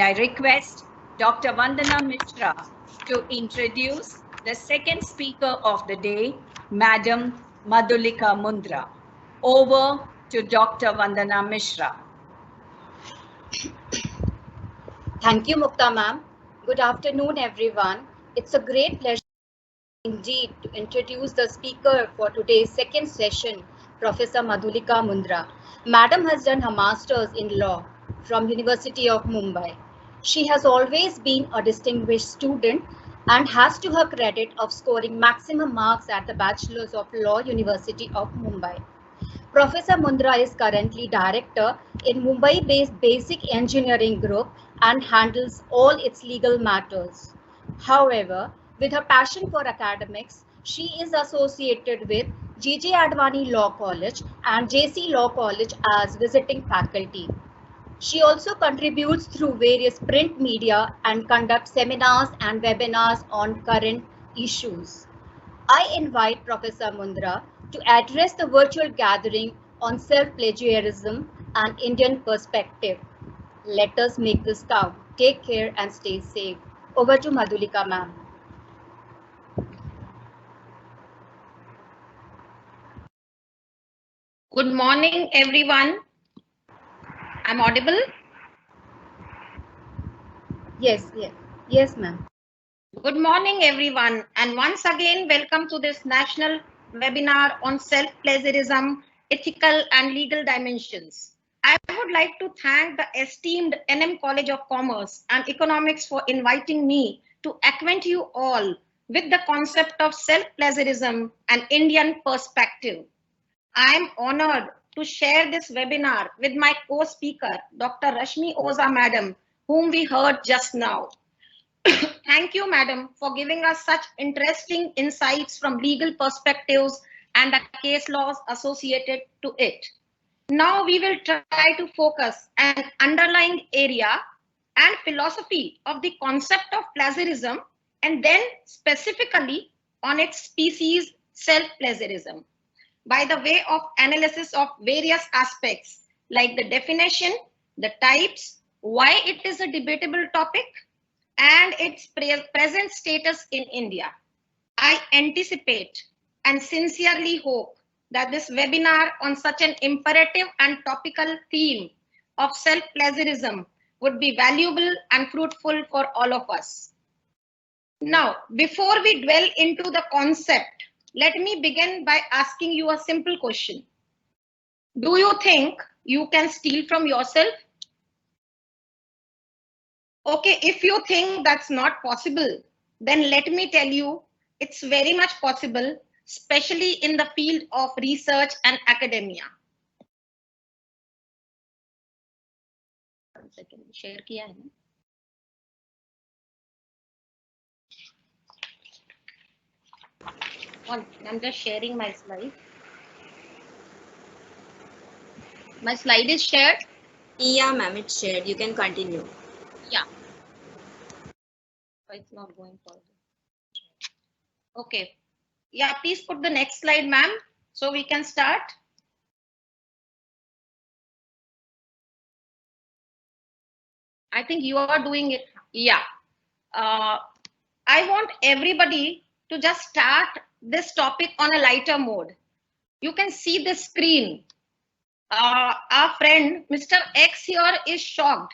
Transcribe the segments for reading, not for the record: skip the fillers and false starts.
I request Dr. Vandana Mishra to introduce the second speaker of the day, Madam Madhulika Mundra. Over to Dr. Vandana Mishra. Thank you, Mukta ma'am. Good afternoon, everyone. It's a great pleasure indeed to introduce the speaker for today's second session, Professor Madhulika Mundra. Madam has done her master's in law from University of Mumbai. She has always been a distinguished student and has to her credit of scoring maximum marks at the Bachelor's of Law University of Mumbai. Professor Mundra is currently director in Mumbai-based Basic Engineering Group and handles all its legal matters. However, with her passion for academics, she is associated with G.J. Advani Law College and J.C. Law College as visiting faculty. She also contributes through various print media and conducts seminars and webinars on current issues. I invite Professor Mundra to address the virtual gathering on self-plagiarism and Indian perspective. Let us make this count. Take care and stay safe. Over to Madhulika ma'am. Good morning, everyone. I'm audible? Yes, ma'am. Good morning, everyone. And once again, welcome to this national webinar on self-plagiarism, ethical and legal dimensions. I would like to thank the esteemed NM College of Commerce and Economics for inviting me to acquaint you all with the concept of self-plagiarism and Indian perspective. I am honored to share this webinar with my co-speaker, Dr. Rashmi Oza Madam, whom we heard just now. Thank you, Madam, for giving us such interesting insights from legal perspectives and the case laws associated to it. Now we will try to focus an underlying area and philosophy of the concept of plagiarism and then specifically on its species, self-plagiarism, by the way of analysis of various aspects like the definition, the types, why it is a debatable topic, and its present status in India. I anticipate and sincerely hope that this webinar on such an imperative and topical theme of self-plagiarism would be valuable and fruitful for all of us. Now, before we dwell into the concept, let me begin by asking you a simple question. Do you think you can steal from yourself? Okay, if you think that's not possible, then let me tell you, it's very much possible, especially in the field of research and academia. One second, share kiya hai na? I'm just sharing my slide. My slide is shared? Yeah, ma'am, it's shared. You can continue. Yeah. It's not going forward. Okay. Yeah, please put the next slide, ma'am, so we can start. I think you are doing it. Yeah. I want everybody to just start this topic on a lighter mode. You can see the screen. Our friend Mr. X here is shocked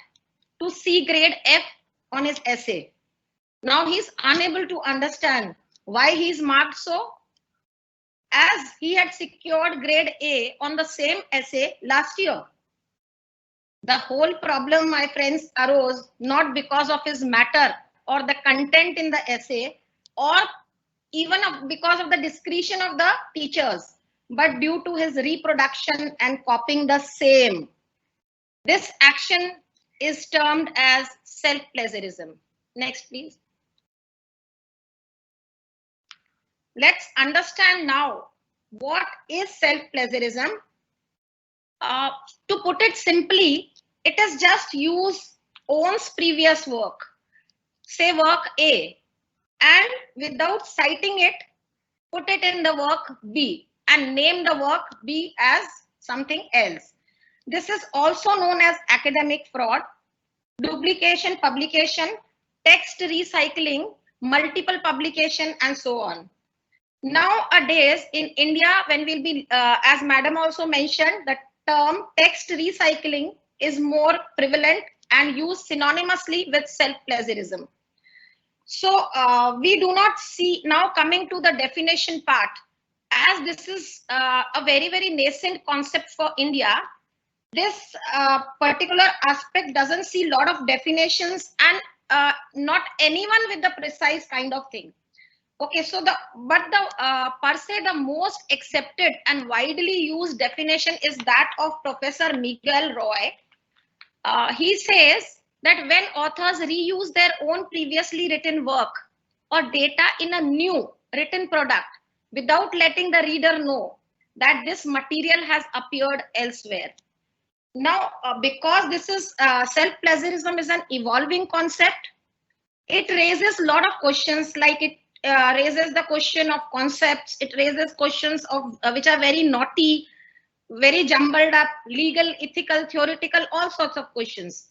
to see grade F on his essay. Now he's unable to understand why he's marked so, as he had secured grade A on the same essay last year. The whole problem, my friends, arose not because of his matter or the content in the essay, or even because of the discretion of the teachers, but due to his reproduction and copying the same. This action is termed as self-plagiarism. Next, please. Let's understand now what is self-plagiarism. To put it simply, it is just use own's previous work, say work A, and without citing it, put it in the work B and name the work B as something else. This is also known as academic fraud. duplication, publication, text recycling, multiple publication, and so on. Nowadays in India, when we'll be, as Madam also mentioned, the term text recycling is more prevalent and used synonymously with self-plagiarism. So we do not see, now coming to the definition part, as this is a very, very nascent concept for India, this particular aspect doesn't see a lot of definitions and not anyone with the precise kind of thing. Okay, so per se the most accepted and widely used definition is that of Professor Miguel Roy. He says that when authors reuse their own previously written work or data in a new written product without letting the reader know that this material has appeared elsewhere. Now, because this is self-plagiarism is an evolving concept, it raises a lot of questions, like it raises the question of concepts, it raises questions of which are very naughty, very jumbled up, legal, ethical, theoretical, all sorts of questions.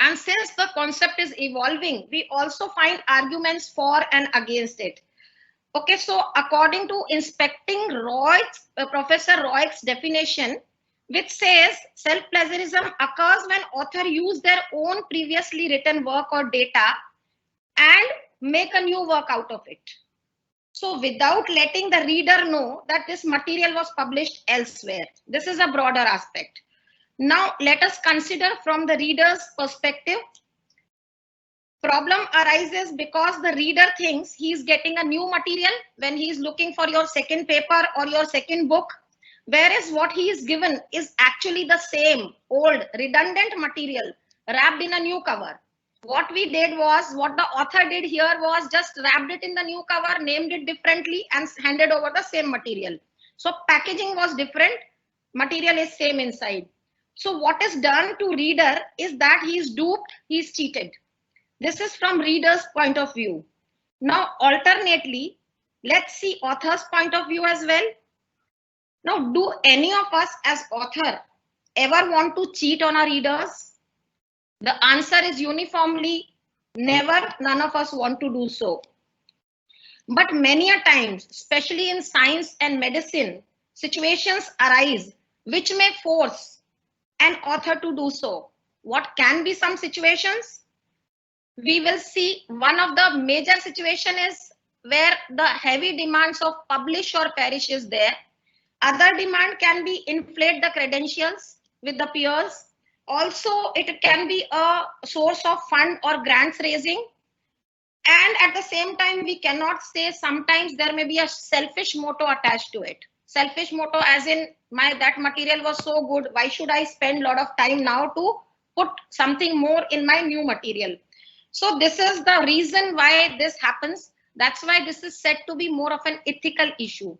And since the concept is evolving, we also find arguments for and against it. Okay, so according to Inspecting Roy's, Professor Roy's definition, which says self-plagiarism occurs when author use their own previously written work or data and make a new work out of it. So without letting the reader know that this material was published elsewhere. This is a broader aspect. Now let us consider from the reader's perspective. Problem arises because the reader thinks he is getting a new material when he is looking for your second paper or your second book, whereas what he is given is actually the same old redundant material wrapped in a new cover. What we did was, what the author did here was just wrapped it in the new cover, named it differently and handed over the same material. So packaging was different, material is same inside. So what is done to reader is that he is duped, he is cheated. This is from reader's point of view. Now alternately, let's see author's point of view as well. Now, do any of us as author ever want to cheat on our readers? The answer is uniformly never, none of us want to do so. But many a times, especially in science and medicine, situations arise which may force an author to do so. What can be some situations? We will see one of the major situation is where the heavy demands of publish or perish is there. Other demand can be inflate the credentials with the peers. Also, it can be a source of fund or grants raising. And at the same time, we cannot say sometimes there may be a selfish motto attached to it. Selfish motto as in that material was so good. Why should I spend a lot of time now to put something more in my new material? So this is the reason why this happens. That's why this is said to be more of an ethical issue.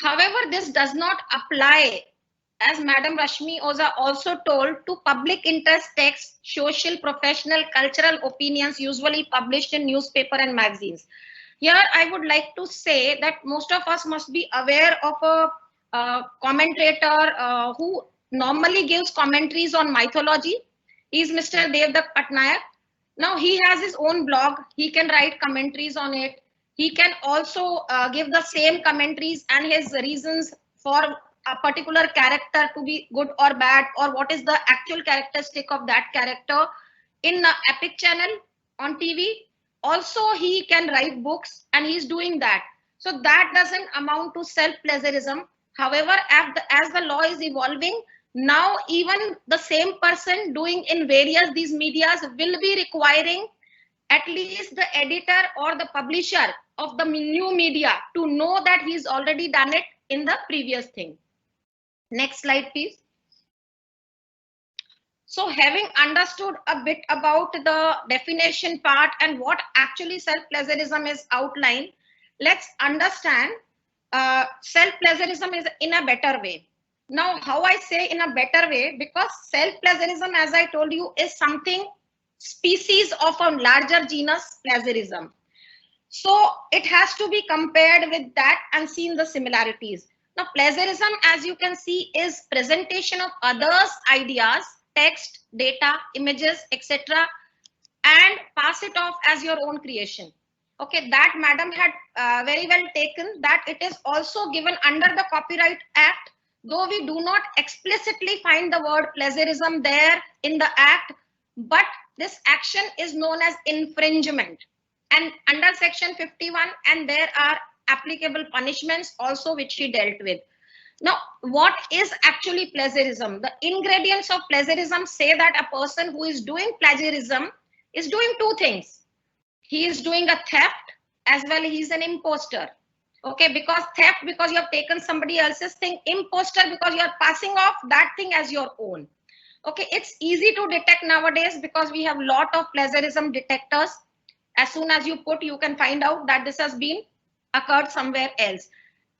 However, this does not apply, as Madam Rashmi Oza also told, to public interest texts, social, professional, cultural opinions usually published in newspaper and magazines. Here, I would like to say that most of us must be aware of a commentator who normally gives commentaries on mythology. He is Mr. Devdutt Patnaik. Now, he has his own blog. He can write commentaries on it. He can also give the same commentaries and his reasons for a particular character to be good or bad, or what is the actual characteristic of that character in the Epic channel on TV. Also, he can write books and he's doing that. So that doesn't amount to self-plagiarism. However, as the law is evolving, now even the same person doing in various these medias will be requiring at least the editor or the publisher of the new media to know that he's already done it in the previous thing. Next slide, please. So having understood a bit about the definition part and what actually self-plagiarism is outlined, let's understand self-plagiarism is in a better way. Now, how I say in a better way, because self-plagiarism, as I told you, is something species of a larger genus plagiarism. So it has to be compared with that and seen the similarities. Now, plagiarism, as you can see, is presentation of others' ideas text, data, images, etc., and pass it off as your own creation. Okay, that madam had very well taken that it is also given under the Copyright Act, though we do not explicitly find the word plagiarism there in the act, but this action is known as infringement and under section 51, and there are applicable punishments also which she dealt with. Now, what is actually plagiarism? The ingredients of plagiarism say that a person who is doing plagiarism is doing two things. He is doing a theft as well. He's an imposter. Okay, because theft because you have taken somebody else's thing, imposter because you are passing off that thing as your own. Okay, it's easy to detect nowadays because we have lot of plagiarism detectors. As soon as you put, you can find out that this has been occurred somewhere else.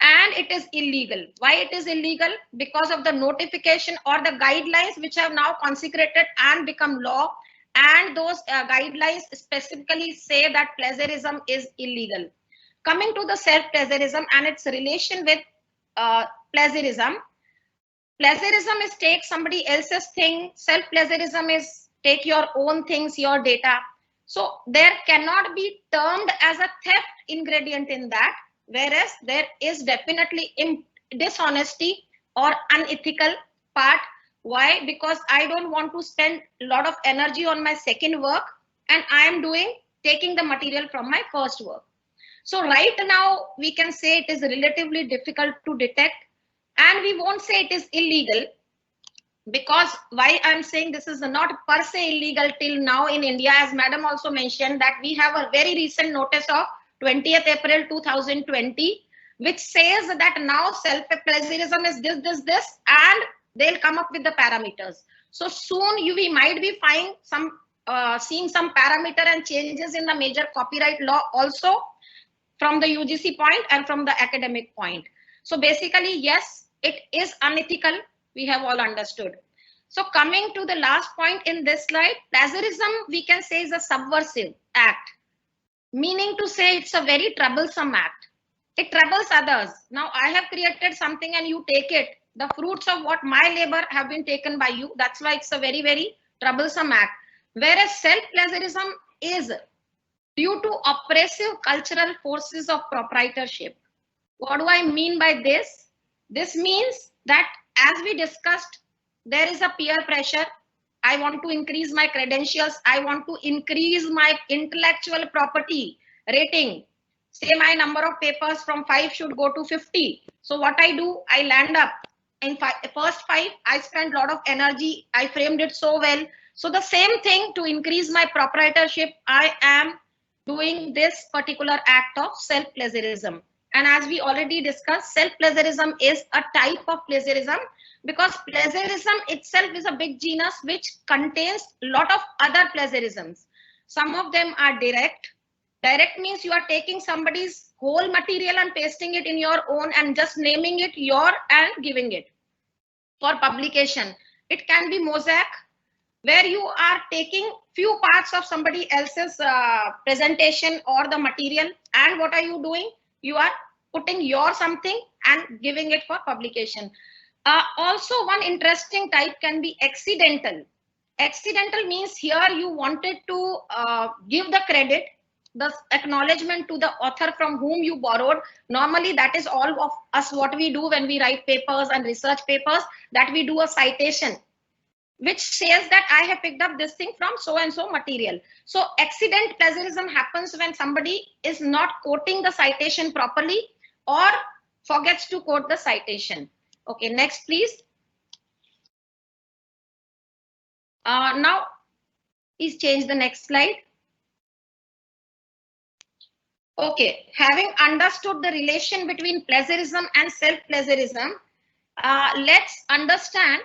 And it is illegal. Why it is illegal? Because of the notification or the guidelines which have now consecrated and become law. And those guidelines specifically say that plagiarism is illegal. Coming to the self-plagiarism and its relation with plagiarism. Plagiarism is take somebody else's thing. Self-plagiarism is take your own things, your data. So there cannot be termed as a theft ingredient in that, whereas there is definitely dishonesty or unethical part. Why? Because I don't want to spend a lot of energy on my second work and I am taking the material from my first work. So right now we can say it is relatively difficult to detect, and we won't say it is illegal, because why I'm saying this is not per se illegal till now in India, as madam also mentioned that we have a very recent notice of 20th April 2020, which says that now self-plagiarism is this, and they'll come up with the parameters. So soon we might be seeing some parameter and changes in the major copyright law also from the UGC point and from the academic point. So basically, yes, it is unethical. We have all understood. So coming to the last point in this slide, plagiarism we can say is a subversive act, meaning to say it's a very troublesome act. It troubles others. Now I have created something and you take it. The fruits of what my labor have been taken by you. That's why it's a very, very troublesome act. Whereas self-plagiarism is due to oppressive cultural forces of proprietorship. What do I mean by this? This means that as we discussed, there is a peer pressure. I want to increase my credentials. I want to increase my intellectual property rating. Say my number of papers from 5 should go to 50. So what I do, I land up in first 5. I spent a lot of energy. I framed it so well. So the same thing, to increase my proprietorship, I am doing this particular act of self-plagiarism. And as we already discussed, self-plagiarism is a type of plagiarism because plagiarism itself is a big genus which contains a lot of other plagiarisms. Some of them are direct. Direct means you are taking somebody's whole material and pasting it in your own and just naming it your and giving it for publication. It can be mosaic, where you are taking few parts of somebody else's presentation or the material, and what are you doing? You are putting your something and giving it for publication. Also, one interesting type can be accidental. Accidental means here you wanted to give the credit, the acknowledgement to the author from whom you borrowed. Normally, that is all of us what we do when we write papers and research papers, that we do a citation which says that I have picked up this thing from so and so material. So accident plagiarism happens when somebody is not quoting the citation properly or forgets to quote the citation. Okay, next please. Now please change the next slide. Okay, having understood the relation between plagiarism and self-plagiarism, let's understand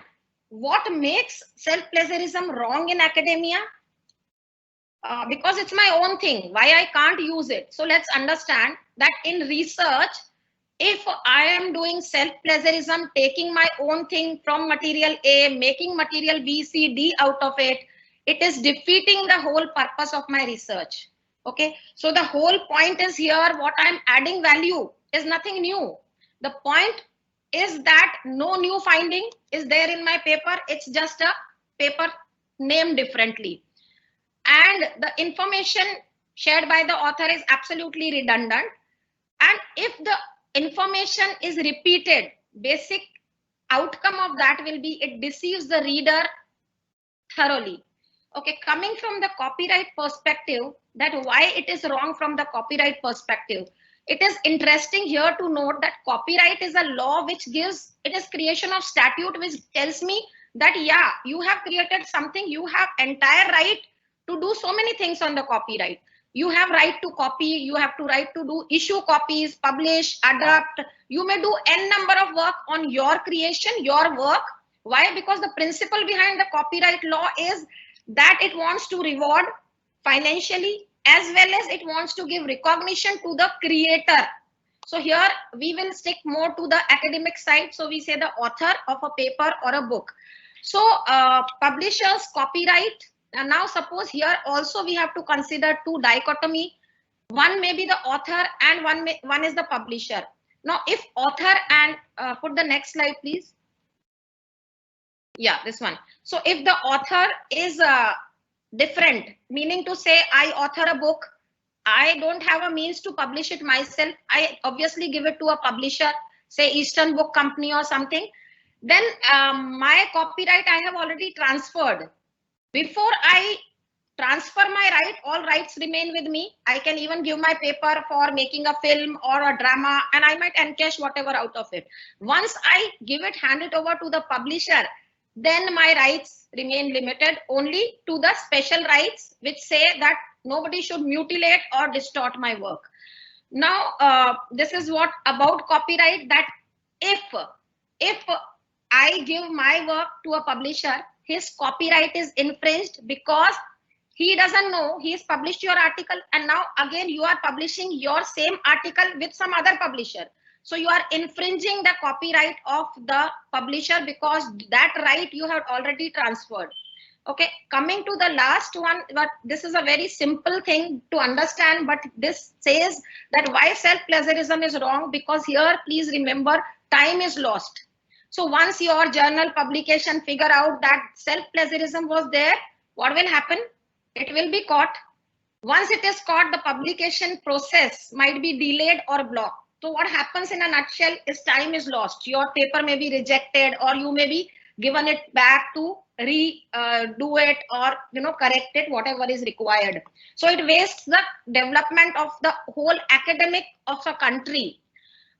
what makes self-plagiarism wrong in academia. Because it's my own thing, why I can't use it. So let's understand that in research, if I am doing self-plagiarism, taking my own thing from material A, making material B, C, D out of it, it is defeating the whole purpose of my research. Okay, so the whole point is here, what I'm adding value is nothing new. The point is that no new finding is there in my paper. It's just a paper named differently. And the information shared by the author is absolutely redundant. And if the information is repeated, basic outcome of that will be it deceives the reader thoroughly. Okay, coming from the copyright perspective, that why it is wrong from the copyright perspective. It is interesting here to note that copyright is a law which gives, it is creation of statute which tells me that yeah, you have created something, you have entire right to do so many things on the copyright. You have right to copy, you have to right to do issue copies, publish, adapt. You may do n number of work on your creation, your work. Why? Because the principle behind the copyright law is that it wants to reward financially as well as it wants to give recognition to the creator. So here we will stick more to the academic side. So we say the author of a paper or a book. So publishers copyright. And now suppose here also we have to consider two dichotomy. One may be the author and one is the publisher. Now if author and put the next slide please. Yeah, this one. So if the author is different, meaning to say I author a book, I don't have a means to publish it myself. I obviously give it to a publisher, say Eastern Book Company or something. Then my copyright I have already transferred. Before I transfer my right, all rights remain with me. I can even give my paper for making a film or a drama and I might encash whatever out of it. Once I give it, hand it over to the publisher, then my rights remain limited only to the special rights which say that nobody should mutilate or distort my work. Now, this is what about copyright, that if I give my work to a publisher, his copyright is infringed because he doesn't know he has published your article and now again you are publishing your same article with some other publisher. So you are infringing the copyright of the publisher because that right you have already transferred. Okay, coming to the last one, but this is a very simple thing to understand, but this says that why self-plagiarism is wrong, because here please remember time is lost. So once your journal publication figure out that self-plagiarism was there, what will happen? It will be caught. Once it is caught, the publication process might be delayed or blocked. So what happens in a nutshell is time is lost. Your paper may be rejected or you may be given it back to redo it or correct it, whatever is required. So it wastes the development of the whole academic of a country.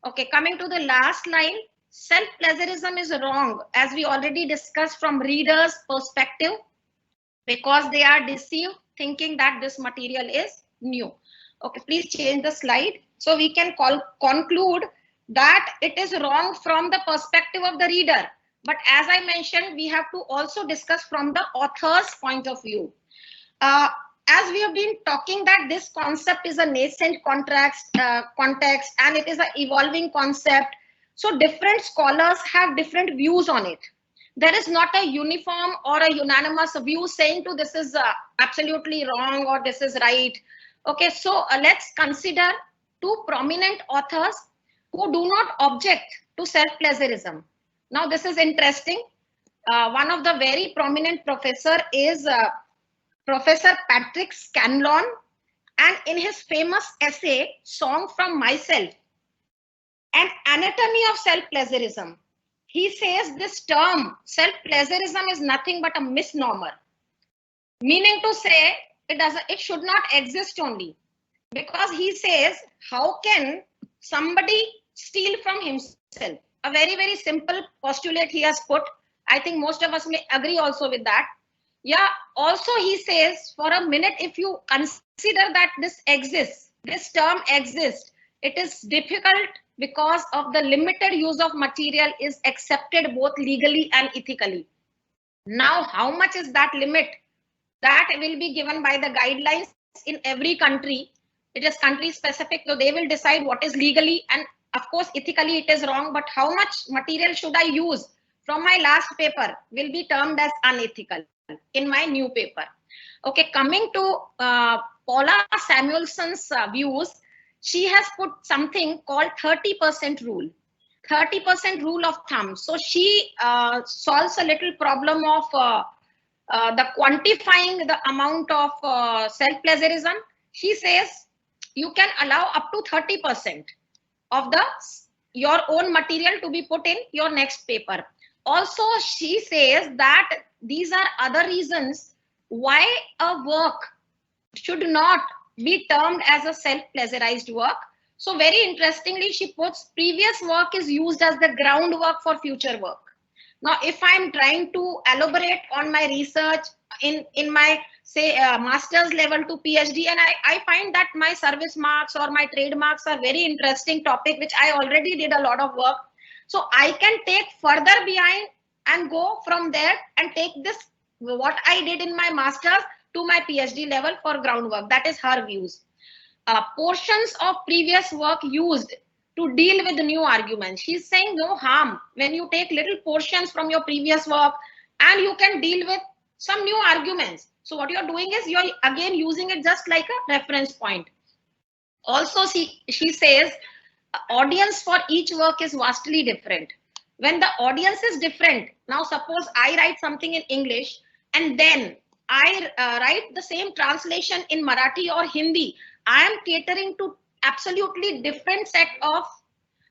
Okay, coming to the last line, self-plagiarism is wrong, as we already discussed, from readers' perspective, because they are deceived thinking that this material is new. Okay, please change the slide. So we can conclude that it is wrong from the perspective of the reader. But as I mentioned, we have to also discuss from the author's point of view. As we have been talking that this concept is a nascent context and it is an evolving concept. So different scholars have different views on it. There is not a uniform or a unanimous view saying to this is absolutely wrong or this is right. Okay, so let's consider two prominent authors who do not object to self-plagiarism. Now this is interesting. One of the very prominent professor is Professor Patrick Scanlon, and in his famous essay, Song from Myself, An Anatomy of Self-Plagiarism, he says this term self-plagiarism is nothing but a misnomer, meaning to say it should not exist only, because he says how can somebody steal from himself? A very, very simple postulate he has put. I think most of us may agree also with that. Yeah, also he says for a minute, if you consider that this exists, this term exists, it is difficult because of the limited use of material is accepted both legally and ethically. Now, how much is that limit? That will be given by the guidelines in every country. It is country specific, so they will decide what is legally and of course ethically it is wrong, but how much material should I use from my last paper will be termed as unethical in my new paper. Okay, coming to Paula Samuelson's views, she has put something called 30% rule. 30% rule of thumb. So she solves a little problem of the quantifying the amount of self-plagiarism, she says you can allow up to 30% of your own material to be put in your next paper. Also, she says that these are other reasons why a work should not be termed as a self-plagiarized work. So very interestingly, she puts previous work is used as the groundwork for future work. Now, if I'm trying to elaborate on my research in my, say, master's level to PhD, and I find that my service marks or my trademarks are very interesting topic, which I already did a lot of work. So I can take further behind and go from there and take this, what I did in my master's to my PhD level for groundwork. That is her views. Portions of previous work used to deal with the new arguments. She's saying no harm when you take little portions from your previous work and you can deal with some new arguments. So what you're doing is you're again using it just like a reference point. Also, she says audience for each work is vastly different. When the audience is different, now suppose I write something in English and then I write the same translation in Marathi or Hindi, I am catering to absolutely different set of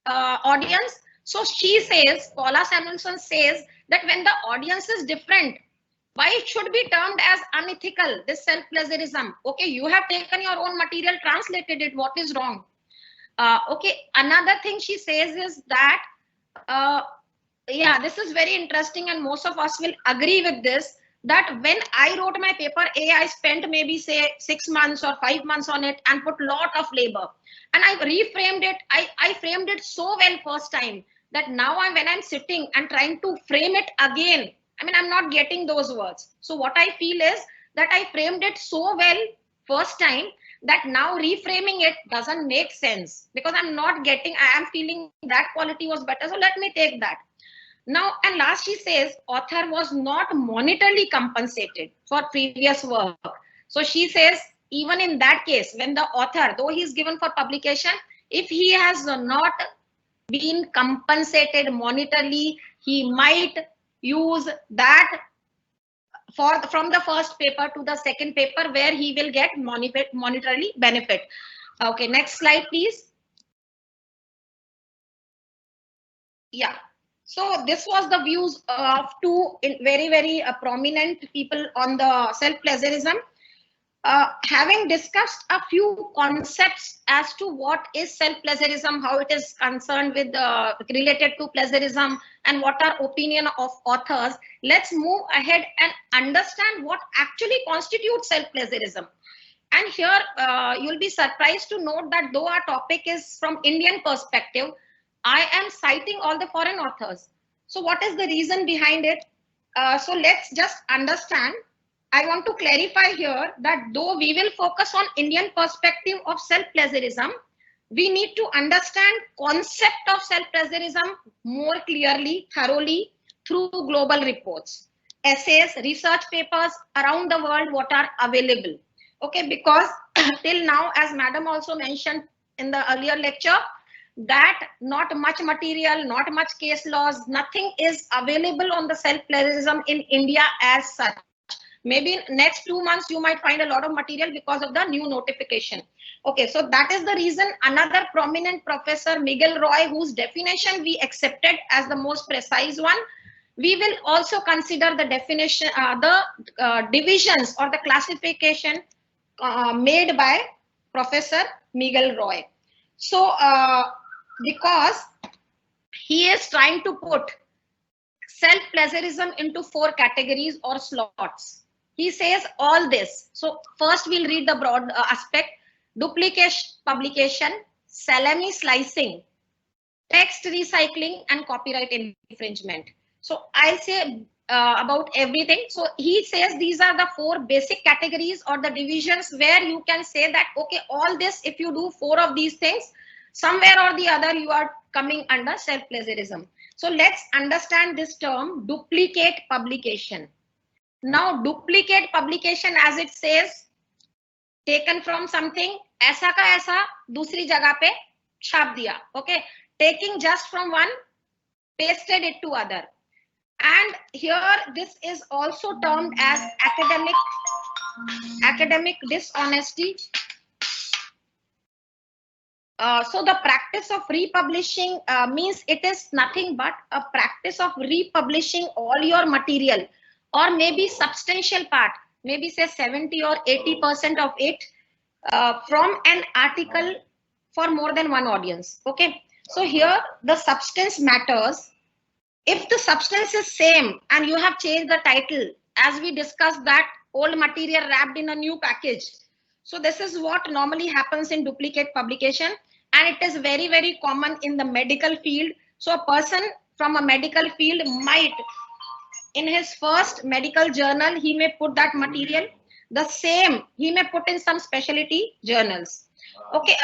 audience. So she says, Paula Samuelson says that when the audience is different, why it should be termed as unethical, this self-plagiarism? Okay, you have taken your own material, translated it, what is wrong? Okay, another thing she says is that, yeah, this is very interesting and most of us will agree with this, that when I wrote my paper A, I spent maybe say 6 months or 5 months on it and put lot of labor. And I reframed it. I framed it so well first time that now when I'm sitting and trying to frame it again, I mean, I'm not getting those words. So what I feel is that I framed it so well first time that now reframing it doesn't make sense because I'm not getting, I am feeling that quality was better. So let me take that. Now, and last she says, author was not monetarily compensated for previous work. So she says, even in that case, when the author, though he is given for publication, if he has not been compensated monetarily, he might use that from the first paper to the second paper where he will get monetarily benefit. Okay, next slide, please. Yeah. So this was the views of two very prominent people on the self-plagiarism. Having discussed a few concepts as to what is self-plagiarism, how it is concerned with related to plagiarism, and what are opinion of authors, let's move ahead and understand what actually constitutes self-plagiarism. And here you'll be surprised to note that though our topic is from Indian perspective, I am citing all the foreign authors. So what is the reason behind it? So let's just understand. I want to clarify here that though we will focus on Indian perspective of self-plagiarism, we need to understand concept of self-plagiarism more clearly, thoroughly through global reports, essays, research papers around the world, what are available. Okay, because till now, as madam also mentioned in the earlier lecture, that not much material, not much case laws, nothing is available on the self-plagiarism in India as such. Maybe next 2 months you might find a lot of material because of the new notification. Okay, so that is the reason another prominent professor, Miguel Roy, whose definition we accepted as the most precise one, we will also consider the definition, divisions or the classification made by Professor Miguel Roy. So because he is trying to put self-plagiarism into 4 categories or slots. He says all this. So first we'll read the broad aspect: duplication, publication, salami slicing, text recycling, and copyright infringement. So I'll say about everything. So he says these are the 4 basic categories or the divisions where you can say that, okay, all this, if you do 4 of these things, somewhere or the other you are coming under self-plagiarism. So let's understand this term, duplicate publication. Now, duplicate publication, as it says, taken from something, ऐसा का ऐसा दूसरी जगह पे छाप दिया. Okay, taking just from one, pasted it to other. And here this is also termed as academic dishonesty. So the practice of republishing means it is nothing but a practice of republishing all your material, or maybe substantial part, maybe say 70 or 80% of it from an article for more than one audience. Okay, so here the substance matters. If the substance is same and you have changed the title, as we discussed, that old material wrapped in a new package. So this is what normally happens in duplicate publication, and it is very, very common in the medical field. So a person from a medical field might, in his first medical journal, he may put that material. The same he may put in some specialty journals. Okay,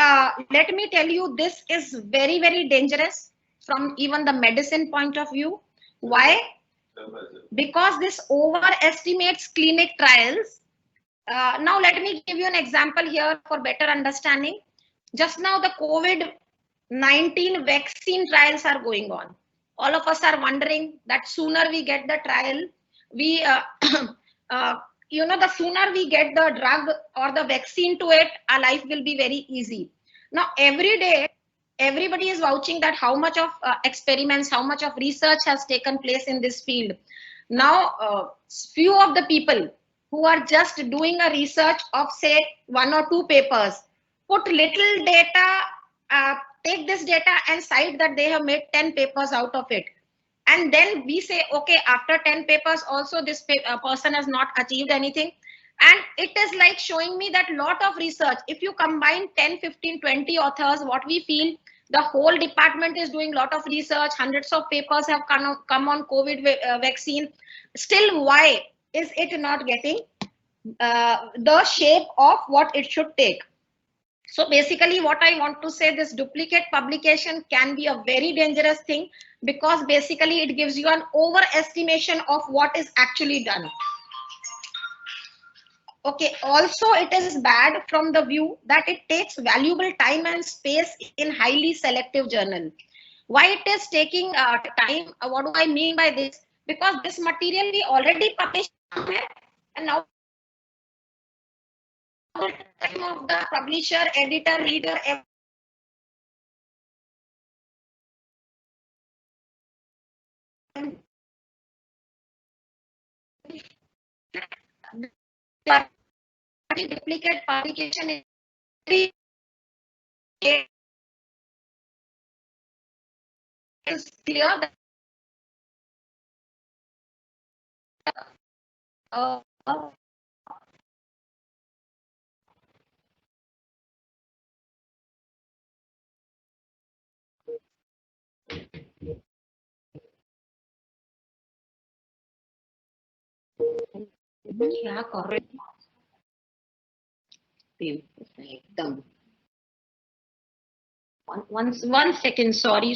let me tell you, this is very, very dangerous from even the medicine point of view. Why? Because this overestimates clinic trials. Now let me give you an example here for better understanding. Just now the COVID-19 vaccine trials are going on. All of us are wondering that sooner we get the trial, we the sooner we get the drug or the vaccine to it, our life will be very easy. Now every day everybody is vouching that how much of experiments, how much of research has taken place in this field. Now few of the people who are just doing a research of say 1 or 2 papers, put little data, take this data and cite that they have made 10 papers out of it. And then we say, okay, after 10 papers also this person has not achieved anything. And it is like showing me that lot of research, if you combine 10, 15, 20 authors, what we feel, the whole department is doing lot of research, hundreds of papers have come on COVID vaccine. Still, why is it not getting the shape of what it should take? So basically what I want to say, this duplicate publication can be a very dangerous thing, because basically it gives you an overestimation of what is actually done. Okay, also it is bad from the view that it takes valuable time and space in highly selective journal. Why it is taking time? What do I mean by this? Because this material we already published, and now the time of the publisher, editor, reader, duplicate publication is very is clear that क्या कर रहे एकदम one second, sorry.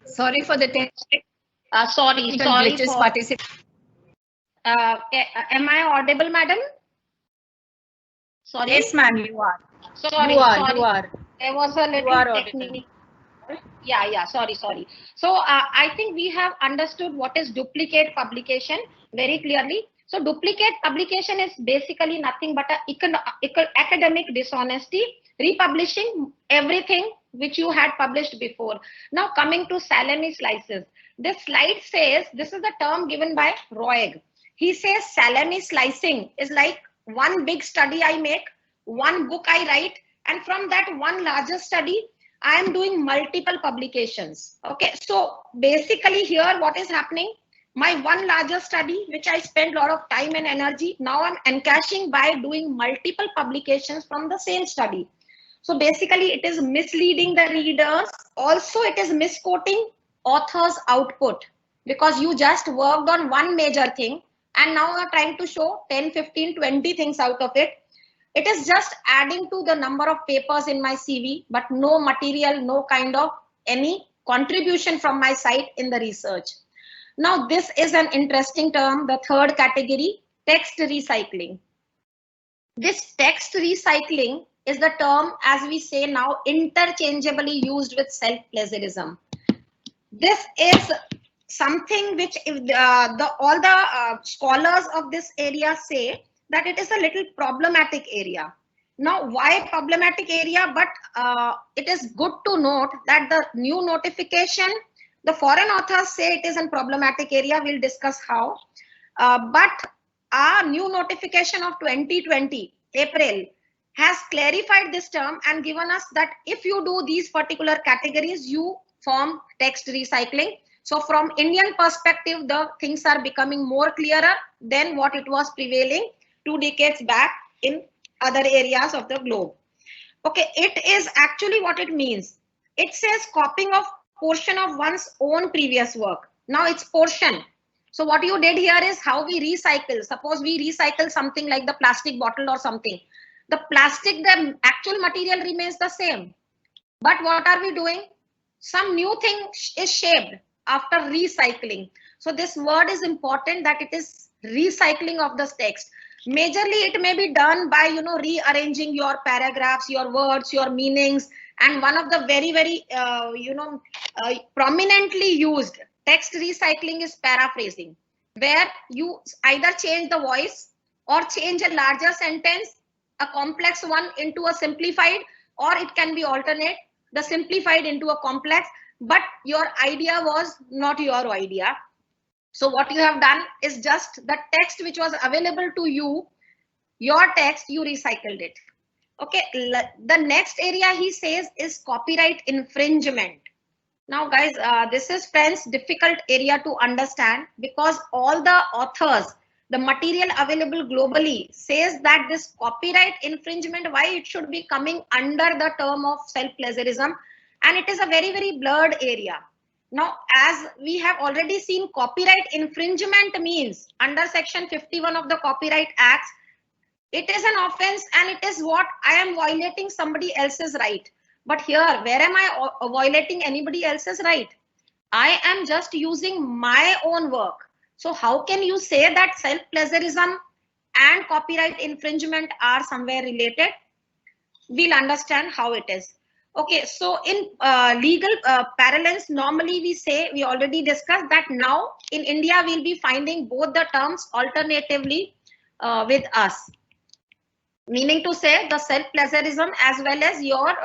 Sorry for the technical sorry glitches, for participants. am I audible, madam? Sorry. Yes, ma'am, you are. Sorry, You sorry. are. There was a little technique. Yeah, sorry. So I think we have understood what is duplicate publication very clearly. So duplicate publication is basically nothing but a academic dishonesty, republishing everything which you had published before. Now coming to salami slices. This slide says, this is the term given by Roeg. He says salami slicing is like one big study I make, one book I write, and from that one larger study, I am doing multiple publications. Okay, so basically here what is happening, my one larger study, which I spent a lot of time and energy, now I'm encashing by doing multiple publications from the same study. So basically it is misleading the readers. Also it is misquoting author's output, because you just worked on one major thing and now you're trying to show 10, 15, 20 things out of it. It is just adding to the number of papers in my CV, but no material, no kind of any contribution from my side in the research. Now, this is an interesting term, the third category, text recycling. This text recycling is the term, as we say now, interchangeably used with self-plagiarism. This is something which all the scholars of this area say that it is a little problematic area. Now, why problematic area? But it is good to note that the new notification, the foreign authors say it is a problematic area. We'll discuss how. But our new notification of 2020, April, has clarified this term and given us that if you do these particular categories, you form text recycling. So from Indian perspective, the things are becoming more clearer than what it was prevailing 2 decades back in other areas of the globe. Okay, it is actually what it means. It says copying of portion of one's own previous work. Now it's portion. So what you did here is how we recycle. Suppose we recycle something like the plastic bottle or something. The plastic, the actual material remains the same. But what are we doing? Some new thing is shaped after recycling. So this word is important, that it is recycling of the text. Majorly, it may be done by, rearranging your paragraphs, your words, your meanings. And one of the very, very, prominently used text recycling is paraphrasing, where you either change the voice or change a larger sentence, a complex one, into a simplified, or it can be alternate, the simplified into a complex, but your idea was not your idea. So what you have done is just the text which was available to you, your text, you recycled it. Okay, the next area he says is copyright infringement. Now guys, this is, friends, difficult area to understand, because all the authors, the material available globally says that this copyright infringement, why it should be coming under the term of self-plagiarism, and it is a very, very blurred area. Now, as we have already seen, copyright infringement means under section 51 of the Copyright Act, it is an offense and it is what I am violating somebody else's right. But here, where am I violating anybody else's right? I am just using my own work. So how can you say that self-plagiarism and copyright infringement are somewhere related? We'll understand how it is. Okay, so in legal parlance, normally we say, we already discussed that now in India, we'll be finding both the terms alternatively with us. Meaning to say the self-plagiarism as well as your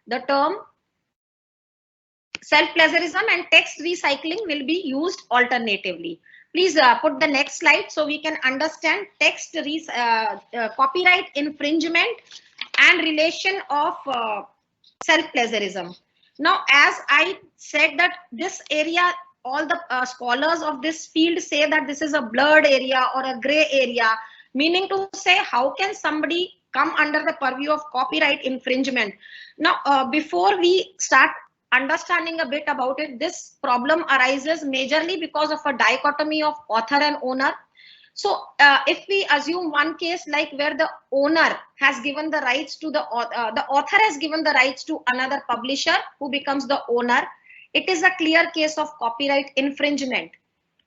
the term self-plagiarism and text recycling will be used alternatively. Please put the next slide so we can understand text copyright infringement and relation of self-plagiarism. Now, as I said that this area, all the scholars of this field say that this is a blurred area or a gray area, meaning to say how can somebody come under the purview of copyright infringement. Now, before we start understanding a bit about it, this problem arises majorly because of a dichotomy of author and owner. So if we assume one case like where the owner has given the rights to the author has given the rights to another publisher who becomes the owner, it is a clear case of copyright infringement.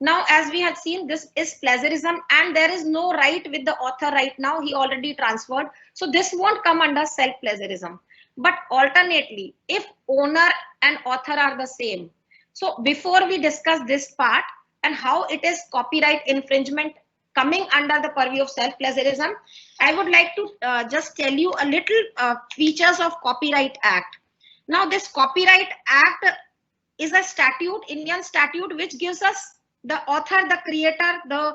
Now, as we have seen, this is plagiarism and there is no right with the author right now. He already transferred. So this won't come under self-plagiarism. But alternately, if owner and author are the same. So before we discuss this part and how it is copyright infringement coming under the purview of self-plagiarism, I would like to just tell you a little features of Copyright Act. Now, this Copyright Act is a statute, Indian statute, which gives us the author, the creator, the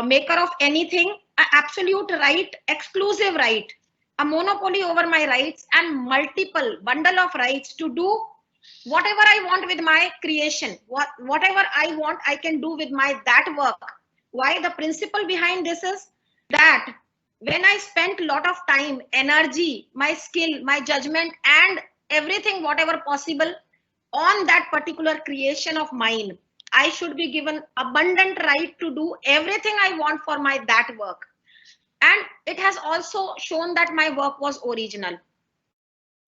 maker of anything, an absolute right, exclusive right, a monopoly over my rights and multiple bundle of rights to do whatever I want with my creation. Whatever I want, I can do with that work. Why? The principle behind this is that when I spent a lot of time, energy, my skill, my judgment and everything, whatever possible on that particular creation of mine, I should be given abundant right to do everything I want for that work. And it has also shown that my work was original.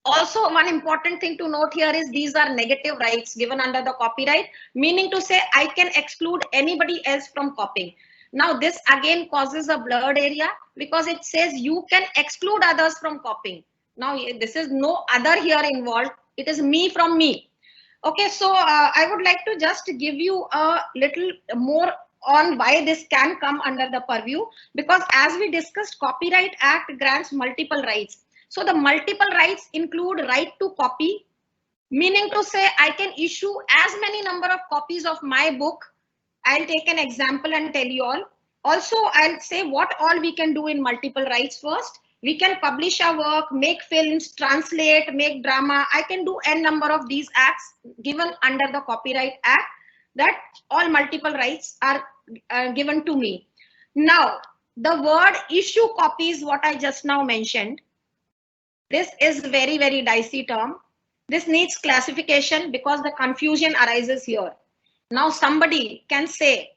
Also, one important thing to note here is these are negative rights given under the copyright, meaning to say I can exclude anybody else from copying. Now, this again causes a blurred area because it says you can exclude others from copying. Now, this is no other here involved. It is me from me. Okay, so I would like to just give you a little more on why this can come under the purview, because as we discussed, Copyright Act grants multiple rights. So the multiple rights include right to copy, meaning to say I can issue as many number of copies of my book. I'll take an example and tell you all. Also, I'll say what all we can do in multiple rights first. We can publish our work, make films, translate, make drama. I can do n number of these acts given under the Copyright Act. That all multiple rights are given to me. Now, the word issue copies, what I just now mentioned, this is very, very dicey term. This needs classification because the confusion arises here. Now somebody can say,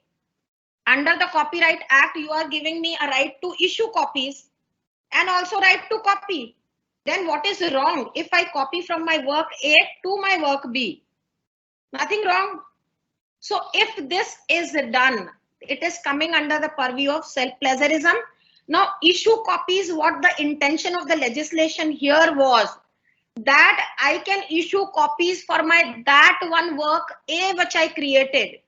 under the Copyright Act, you are giving me a right to issue copies and also right to copy. Then what is wrong if I copy from my work A to my work B? Nothing wrong. So if this is done, it is coming under the purview of self-plagiarism. Now issue copies, what the intention of the legislation here was, that I can issue copies for my that one work A which I created,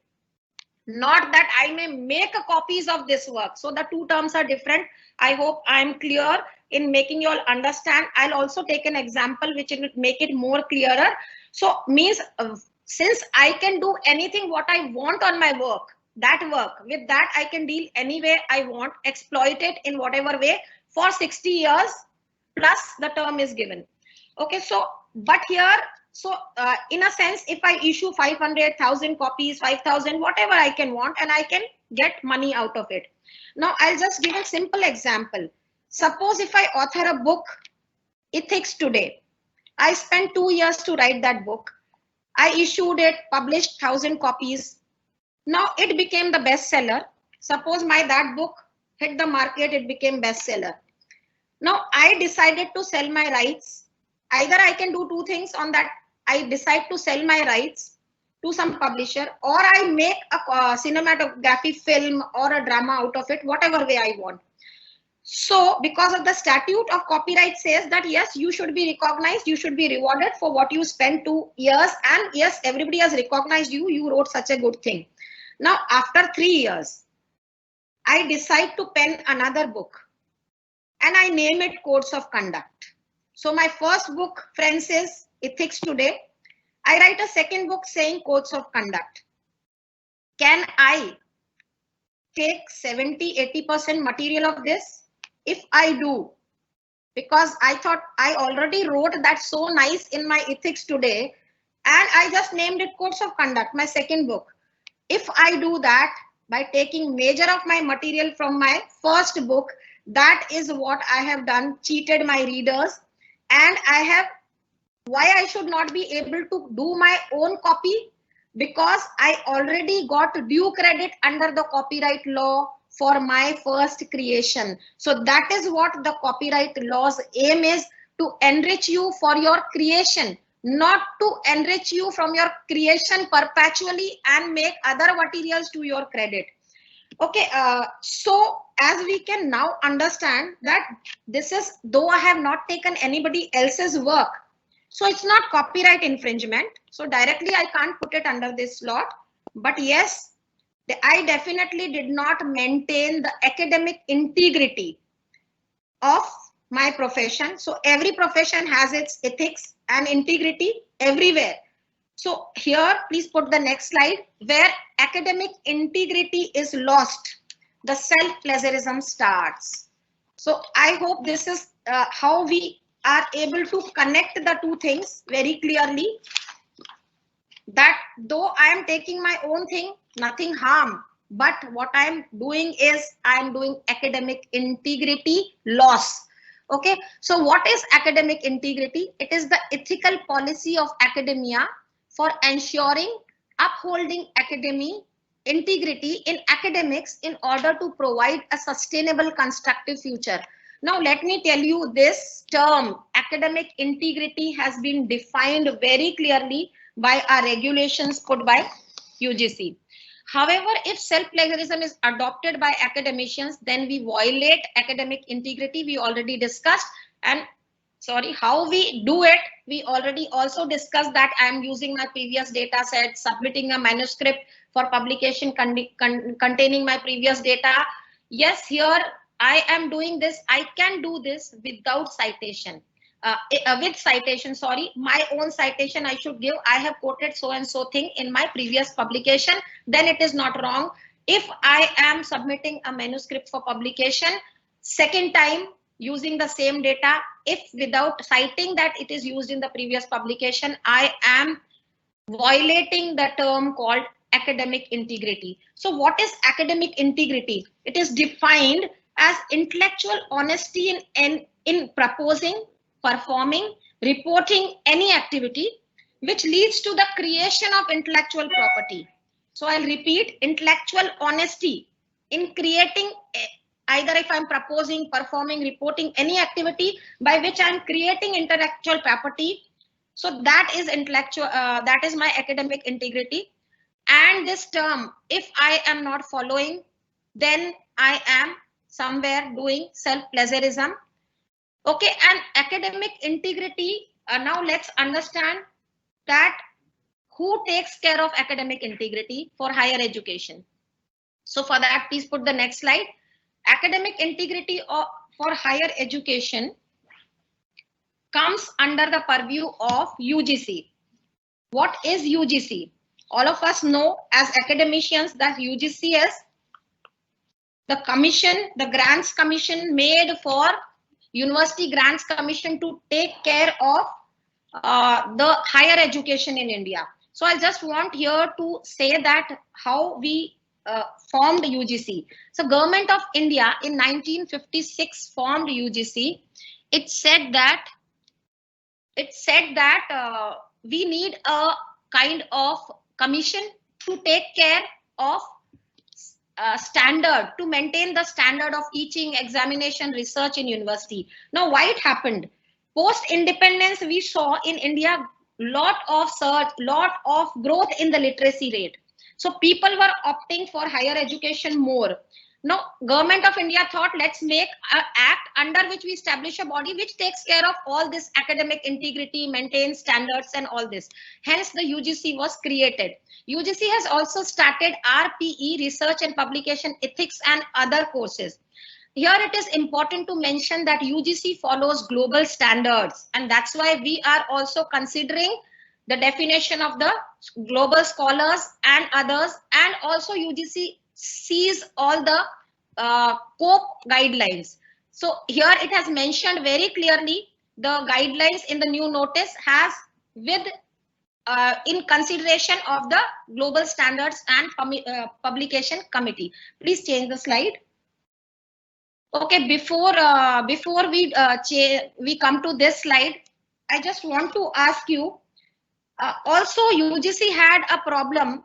not that I may make copies of this work. So the two terms are different. I hope I'm clear in making you all understand. I'll also take an example which will make it more clearer. So means since I can do anything what I want on my work, that work, with that I can deal any way I want, exploit it in whatever way for 60 years plus the term is given. Okay, so but here, so in a sense, if I issue 500,000 copies, 5,000, whatever I can want, and I can get money out of it. Now I'll just give a simple example. Suppose if I author a book, Ethics Today, I spent 2 years to write that book. I issued it, published 1,000 copies. Now it became the bestseller. Suppose that book hit the market, it became bestseller. Now I decided to sell my rights. Either I can do two things on that. I decide to sell my rights to some publisher, or I make a cinematography film or a drama out of it, whatever way I want. So because of the statute of copyright says that yes, you should be recognized, you should be rewarded for what you spent 2 years, and yes, everybody has recognized you, you wrote such a good thing. Now after 3 years, I decide to pen another book and I name it Codes of Conduct. So my first book, friends, is Ethics Today. I write a second book saying Codes of Conduct. Can I take 70-80% material of this? If I do, because I thought I already wrote that so nice in my Ethics Today, and I just named it Codes of Conduct, my second book. If I do that by taking major of my material from my first book, that is what I have done, cheated my readers. And I have, why I should not be able to do my own copy? Because I already got due credit under the copyright law for my first creation. So that is what the copyright law's aim is, to enrich you for your creation, not to enrich you from your creation perpetually and make other materials to your credit. Okay, so as we can now understand that this is, though I have not taken anybody else's work, so it's not copyright infringement. So directly I can't put it under this slot. But yes, I definitely did not maintain the academic integrity of my profession. So every profession has its ethics and integrity everywhere. So here, please put the next slide, where academic integrity is lost, the self-plagiarism starts. So I hope this is how we are able to connect the two things very clearly, that though I am taking my own thing, nothing harm, but what I am doing is I am doing academic integrity loss. Okay, so what is academic integrity? It is the ethical policy of academia for ensuring upholding academic integrity in academics in order to provide a sustainable constructive future. Now let me tell you, this term academic integrity has been defined very clearly by our regulations put by UGC. However, if self-plagiarism is adopted by academicians, then we violate academic integrity, we already discussed, and sorry, how we do it, we already also discussed that I am using my previous data set, submitting a manuscript for publication containing my previous data. Yes, here I am doing this. I can do this without citation. With citation, sorry, my own citation I should give. I have quoted so and so thing in my previous publication, then it is not wrong. If I am submitting a manuscript for publication second time using the same data, if without citing that it is used in the previous publication, I am violating the term called academic integrity. So what is academic integrity? It is defined as intellectual honesty in proposing, performing, reporting any activity which leads to the creation of intellectual property. So I'll repeat, intellectual honesty in creating, either if I'm proposing, performing, reporting any activity by which I'm creating intellectual property. So that is intellectual, that is my academic integrity. And this term, if I am not following, then I am somewhere doing self-plagiarism. Okay, and academic integrity, now let's understand that who takes care of academic integrity for higher education. So for that, please put the next slide. Academic integrity for higher education comes under the purview of UGC. What is UGC? All of us know as academicians that UGC is the commission, the grants commission made for University Grants Commission to take care of the higher education in India. So I just want here to say that how we formed UGC. So Government of India in 1956 formed UGC. It said that we need a kind of commission to take care of standard, to maintain the standard of teaching, examination, research in university. Now, why it happened? Post independence, we saw in India lot of growth in the literacy rate. So people were opting for higher education more. Now, Government of India thought, let's make an act under which we establish a body which takes care of all this academic integrity, maintains standards and all this. Hence, the UGC was created. UGC has also started RPE, Research and Publication Ethics and other courses. Here it is important to mention that UGC follows global standards, and that's why we are also considering the definition of the global scholars and others, and also UGC sees all the COPE guidelines. So here it has mentioned very clearly the guidelines in the new notice has with in consideration of the global standards and publication committee. Please change the slide. Okay, before we come to this slide, I just want to ask you. Also, UGC had a problem.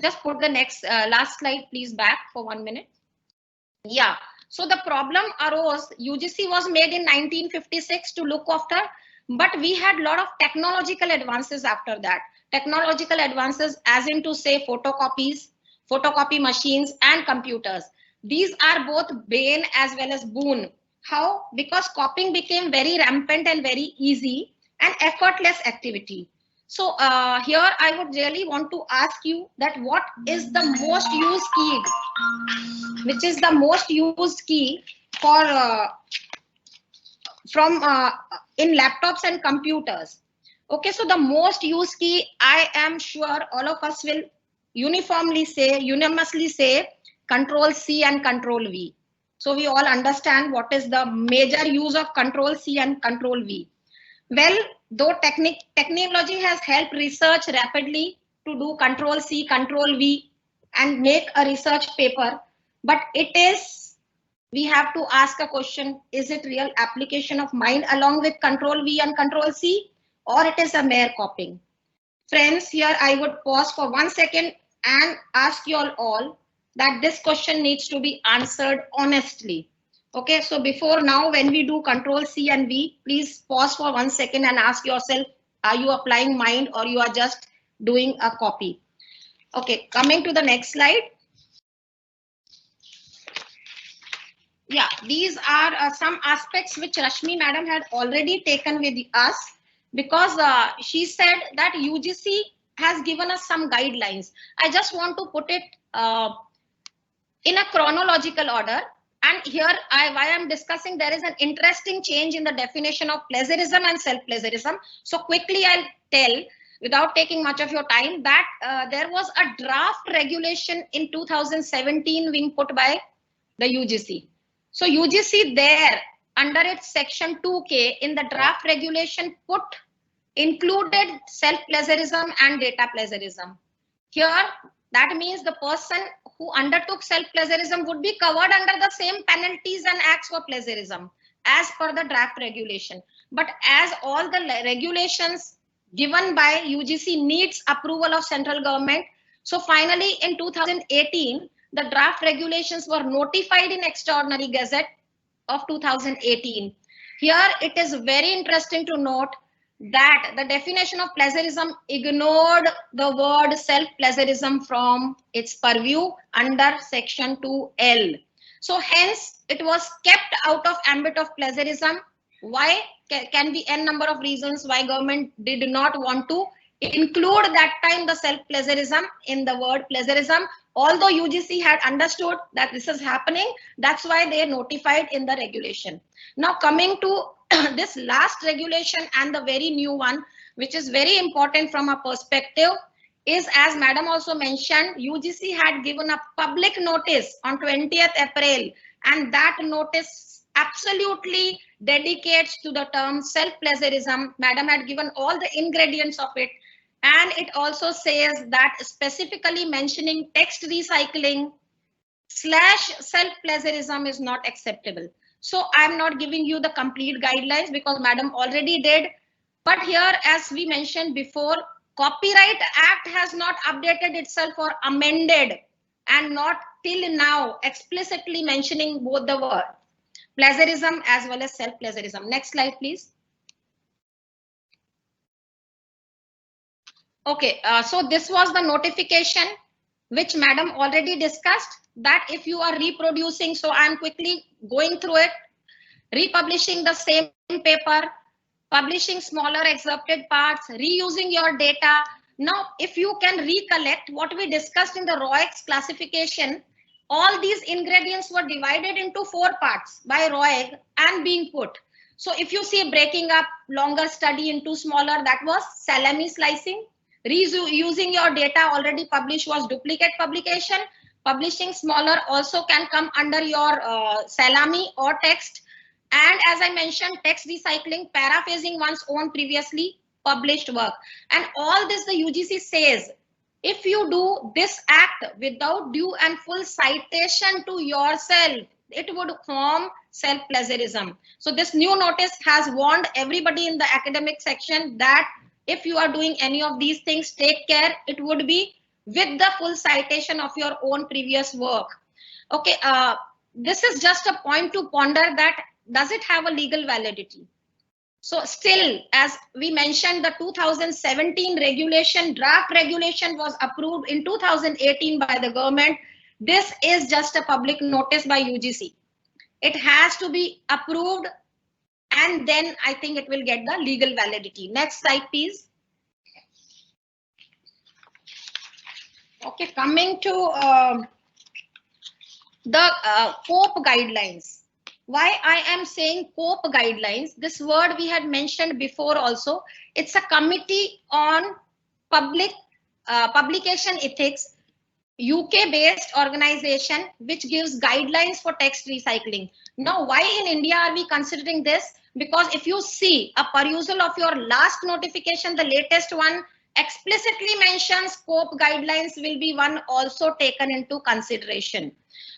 Just put the next last slide, please, back for 1 minute. Yeah. So the problem arose. UGC was made in 1956 to look after, but we had a lot of technological advances after that. Technological advances, as in to say photocopies, photocopy machines, and computers. These are both bane as well as boon. How? Because copying became very rampant and very easy and effortless activity. So here I would really want to ask you that what is the most used key, which is the most used key for in laptops and computers. Okay, so the most used key, I am sure all of us will unanimously say Control C and Control V. So we all understand what is the major use of Control C and Control V. Well, though technology has helped research rapidly to do Control C, Control V and make a research paper, but we have to ask a question, is it real application of mind along with Control V and Control C, or it is a mere copying? Friends, here I would pause for 1 second and ask you all that this question needs to be answered honestly. Okay, so before now, when we do Control C and V, please pause for 1 second and ask yourself, are you applying mind or you are just doing a copy? Okay, coming to the next slide. Yeah, these are some aspects which Rashmi madam had already taken with us, because she said that UGC has given us some guidelines. I just want to put it in a chronological order. And here, why I'm discussing, there is an interesting change in the definition of plagiarism and self-plagiarism. So quickly, I'll tell, without taking much of your time, that there was a draft regulation in 2017 being put by the UGC. So UGC there, under its section 2K in the draft regulation, included self-plagiarism and data plagiarism. Here, that means the person who undertook self-plagiarism would be covered under the same penalties and acts for plagiarism as per the draft regulation. But as all the regulations given by UGC needs approval of central government, so finally in 2018, the draft regulations were notified in Extraordinary Gazette of 2018. Here it is very interesting to note that the definition of plagiarism ignored the word self-plagiarism from its purview under section 2L. So hence it was kept out of ambit of plagiarism. Why? Can be n number of reasons why government did not want to include that time the self-plagiarism in the word plagiarism. Although UGC had understood that this is happening, that's why they notified in the regulation. Now coming to this last regulation and the very new one, which is very important from a perspective, is, as madam also mentioned, UGC had given a public notice on 20th April, and that notice absolutely dedicates to the term self-plagiarism. Madam had given all the ingredients of it, and it also says that specifically mentioning text recycling / self-plagiarism is not acceptable. So I'm not giving you the complete guidelines because madam already did. But here, as we mentioned before, Copyright Act has not updated itself or amended, and not till now explicitly mentioning both the word plagiarism as well as self-plagiarism. Next slide, please. Okay, so this was the notification which madam already discussed, that if you are reproducing, so I'm quickly going through it, republishing the same paper, publishing smaller excerpted parts, reusing your data. Now, if you can recollect what we discussed in the ROEX classification, all these ingredients were divided into 4 parts by ROEG and being put. So if you see breaking up longer study into smaller, that was salami slicing. Reusing your data already published was duplicate publication. Publishing smaller also can come under your salami or text. And as I mentioned, text recycling, paraphrasing one's own previously published work. And all this the UGC says, if you do this act without due and full citation to yourself, it would form self-plagiarism. So this new notice has warned everybody in the academic section that if you are doing any of these things, take care. It would be with the full citation of your own previous work. Okay, this is just a point to ponder, that does it have a legal validity? So still, as we mentioned, the 2017 regulation, draft regulation was approved in 2018 by the government. This is just a public notice by UGC. It has to be approved, and then I think it will get the legal validity. Next slide, please. Okay, coming to the COPE guidelines. Why I am saying COPE guidelines, this word we had mentioned before also. It's a committee on publication ethics, UK based organization which gives guidelines for text recycling. Now, why in India are we considering this? Because if you see a perusal of your last notification, the latest one explicitly mentions COPE guidelines will be one also taken into consideration.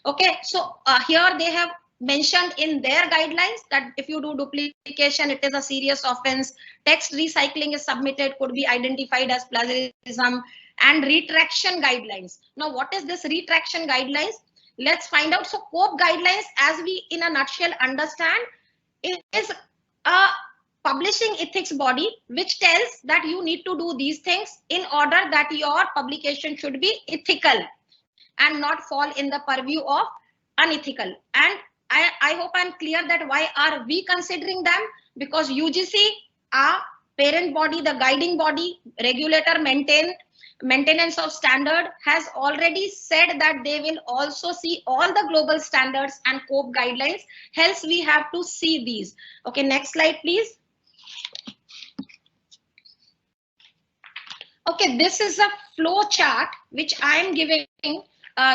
Okay, so here they have mentioned in their guidelines that if you do duplication, it is a serious offense. Text recycling is submitted, could be identified as plagiarism, and retraction guidelines. Now, what is this retraction guidelines? Let's find out. So COPE guidelines, as we in a nutshell understand, is a publishing ethics body which tells that you need to do these things in order that your publication should be ethical and not fall in the purview of unethical. And I hope I'm clear that why are we considering them? Because UGC, our parent body, the guiding body, regulator, maintenance of standard, has already said that they will also see all the global standards and COPE guidelines. Hence, we have to see these. Okay, next slide, please. Okay, this is a flow chart which I am giving,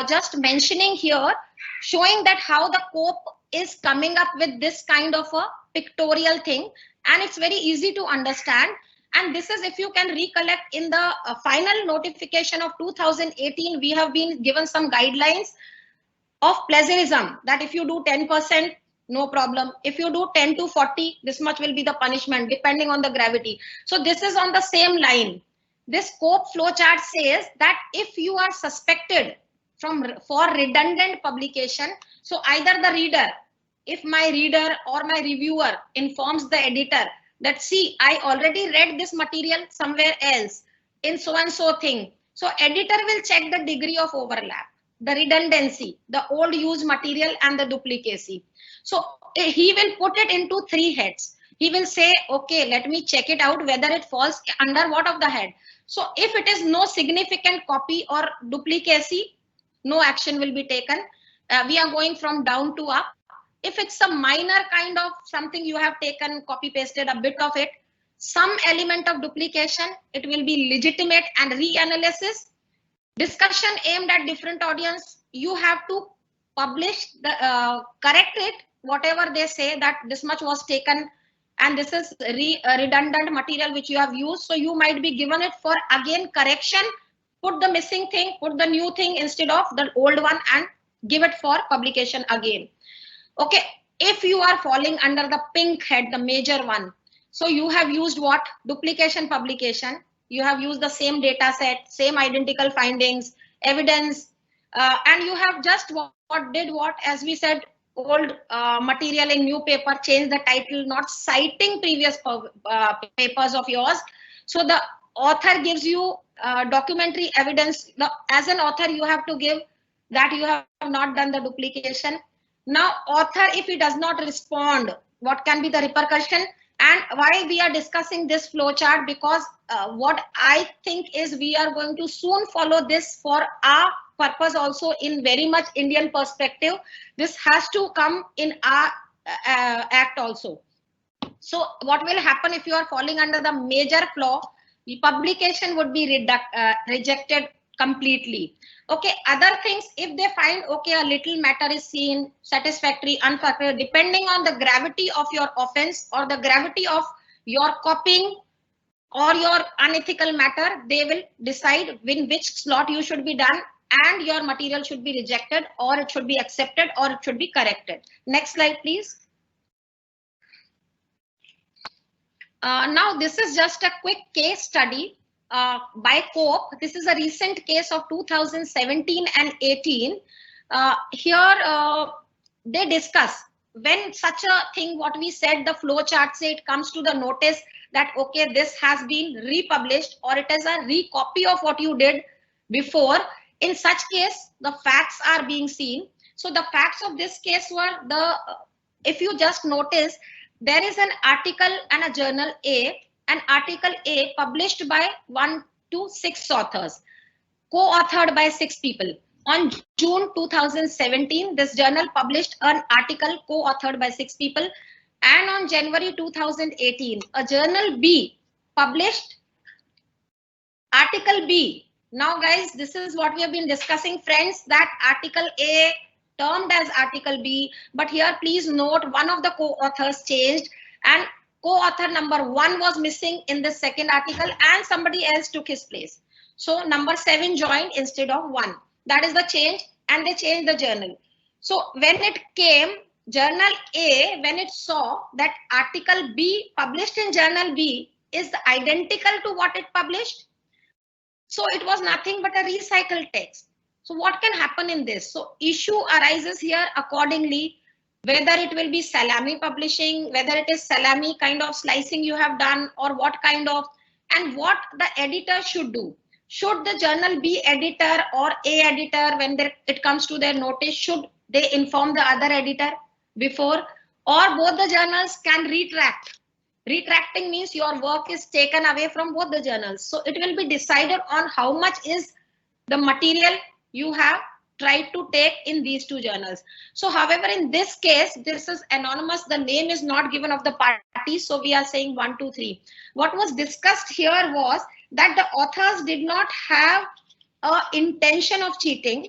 just mentioning here, showing that how the COPE is coming up with this kind of a pictorial thing, and it's very easy to understand. And this is, if you can recollect, in the final notification of 2018, we have been given some guidelines of plagiarism, that if you do 10%, no problem. If you do 10 to 40, this much will be the punishment depending on the gravity. So this is on the same line. This COPE flowchart says that if you are suspected for redundant publication, so either the reader, if my reader or my reviewer informs the editor that, see, I already read this material somewhere else in so and so thing. So editor will check the degree of overlap, the redundancy, the old used material, and the duplicacy. So he will put it into 3 heads. He will say, okay, let me check it out whether it falls under what of the head. So if it is no significant copy or duplicacy, no action will be taken. We are going from down to up. If it's a minor kind of something you have taken, copy pasted a bit of it, some element of duplication, it will be legitimate and reanalysis. Discussion aimed at different audience, you have to publish the correct it, whatever they say that this much was taken and this is redundant material which you have used. So you might be given it for again correction, put the missing thing, put the new thing instead of the old one, and give it for publication again. Okay, if you are falling under the pink head, the major one, so you have used what? Duplication publication. You have used the same data set, same identical findings, evidence, and you have just what, as we said, old material in new paper, change the title, not citing previous papers of yours. So the author gives you documentary evidence. As an author, you have to give that you have not done the duplication. Now, author, if he does not respond, what can be the repercussion? And why we are discussing this flow chart? Because what I think is we are going to soon follow this for our purpose also in very much Indian perspective. This has to come in our act also. So what will happen if you are falling under the major flaw? The publication would be rejected completely. Okay, other things, if they find, okay, a little matter is seen, satisfactory, unsatisfactory, depending on the gravity of your offense or the gravity of your copying or your unethical matter, they will decide in which slot you should be done, and your material should be rejected, or it should be accepted, or it should be corrected. Next slide, please. Now, this is just a quick case study by COPE. This is a recent case of 2017 and 18. Here, they discuss when such a thing, what we said, the flow chart say it comes to the notice that, okay, this has been republished or it is a recopy of what you did before. In such case, the facts are being seen. So the facts of this case were if you just notice, there is an article and a journal A, and article A published by 1 to 6 authors, co-authored by 6 people. On June 2017, this journal published an article co-authored by 6 people. And on January 2018, a journal B published article B. Now, guys, this is what we have been discussing, friends, that article A termed as article B. But here, please note, one of the co-authors changed, and co-author number 1 was missing in the second article, and somebody else took his place. So number 7 joined instead of 1. That is the change, and they changed the journal. So when it came, journal A, when it saw that article B published in journal B is identical to what it published, so it was nothing but a recycled text. So what can happen in this? So issue arises here accordingly, whether it will be salami publishing, whether it is salami kind of slicing you have done, or what kind of, and what the editor should do. Should the journal B editor or A editor, when it comes to their notice, should they inform the other editor? before, or both the journals can retract. Retracting means your work is taken away from both the journals. So it will be decided on how much is the material you have tried to take in these two journals. So however, in this case, this is anonymous. The name is not given of the party. So we are saying 1, 2, 3. What was discussed here was that the authors did not have a intention of cheating.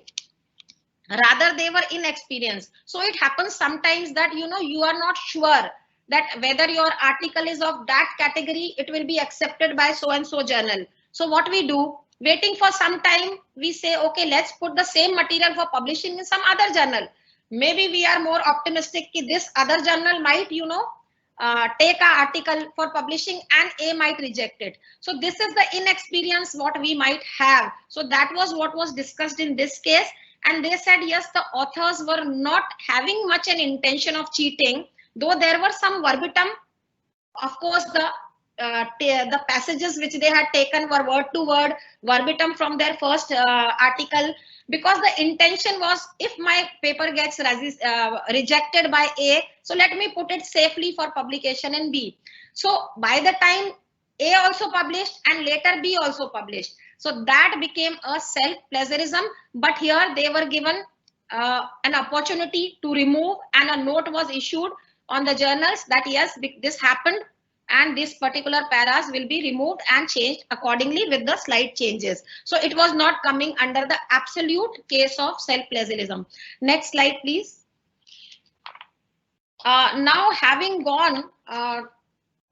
Rather, they were inexperienced. So it happens sometimes that, you are not sure that whether your article is of that category, it will be accepted by so and so journal. So what we do, waiting for some time, we say, okay, let's put the same material for publishing in some other journal. Maybe we are more optimistic that this other journal might, take our article for publishing and A might reject it. So this is the inexperience what we might have. So that was what was discussed in this case. And they said, yes, the authors were not having much an intention of cheating, though there were some verbatim. Of course, the passages which they had taken were word to word, verbatim from their first article, because the intention was, if my paper gets rejected by A, so let me put it safely for publication in B. So by the time A also published and later B also published, so that became a self-plagiarism. But here they were given an opportunity to remove, and a note was issued on the journals that yes, this happened and this particular paras will be removed and changed accordingly with the slight changes. So it was not coming under the absolute case of self-plagiarism. Next slide, please. Now, having gone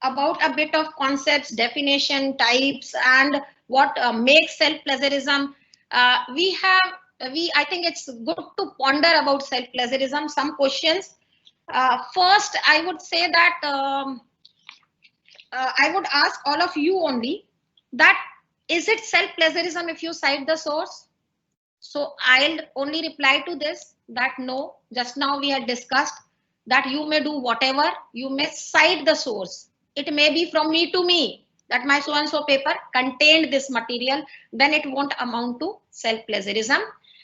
about a bit of concepts, definition, types, and what makes self-plagiarism, I think it's good to ponder about self-plagiarism. Some questions. First, I would say that I would ask all of you only that is it self-plagiarism if you cite the source? So I'll only reply to this that no. Just now we had discussed that you may do whatever, you may cite the source. It may be from me to me that my so and so paper contained this material, then it won't amount to self-plagiarism.